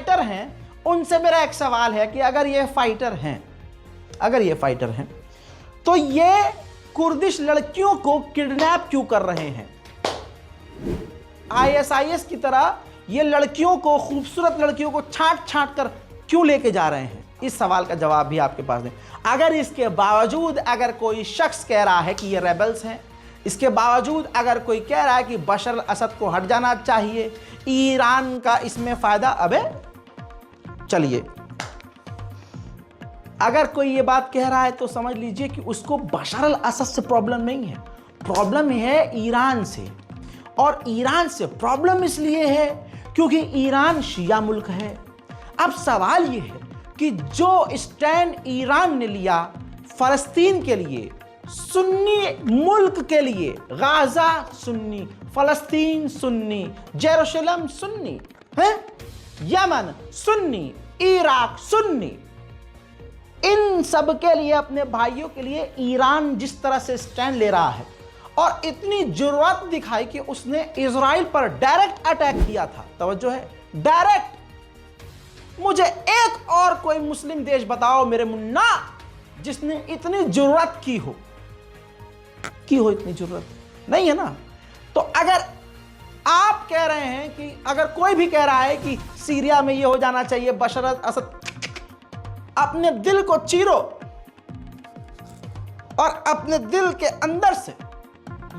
Fighter हैं उनसे मेरा एक सवाल है कि अगर ये फाइटर हैं तो ये कुर्दिश लड़कियों को किडनैप क्यों कर रहे हैं? आईएसआईएस की तरह ये लड़कियों को, खूबसूरत लड़कियों को छांट छांट कर क्यों लेके जा रहे हैं? इस सवाल का जवाब भी आपके पास दें। अगर इसके बावजूद अगर कोई शख्स कह रहा है कि ये रेबल्स हैं, इसके बावजूद अगर कोई कह रहा है कि बशर अल असद को हट जाना चाहिए, ईरान का इसमें फायदा, अबे चलिए, अगर कोई ये बात कह रहा है तो समझ लीजिए कि उसको बशर अल असद से प्रॉब्लम नहीं है, प्रॉब्लम है ईरान से। और ईरान से प्रॉब्लम इसलिए है क्योंकि ईरान शिया मुल्क है। अब सवाल ये है कि जो स्टैंड ईरान ने लिया फलस्तीन के लिए, सुन्नी मुल्क के लिए, गाजा सुन्नी, फलस्तीन सुन्नी, जेरूशलम सुन्नी है, यमन सुन्नी, इराक सुन्नी, इन सब के लिए, अपने भाइयों के लिए ईरान जिस तरह से स्टैंड ले रहा है और इतनी जुर्रत दिखाई कि उसने इजराइल पर डायरेक्ट अटैक किया था। तवज्जो है, डायरेक्ट। मुझे एक और कोई मुस्लिम देश बताओ मेरे मुन्ना जिसने इतनी जुर्रत की हो इतनी जुर्रत नहीं है ना। तो अगर आप कह रहे हैं कि, अगर कोई भी कह रहा है कि सीरिया में ये हो जाना चाहिए, बशर अल असद, अपने दिल को चीरो और अपने दिल के अंदर से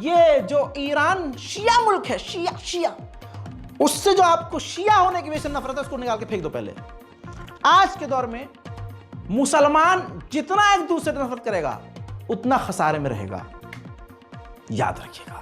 ये जो ईरान शिया मुल्क है, शिया, उससे जो आपको शिया होने की वजह से नफरत है, उसको निकाल के फेंक दो। पहले आज के दौर में मुसलमान जितना एक दूसरे से नफरत करेगा उतना खसारे में रहेगा, याद रखिएगा।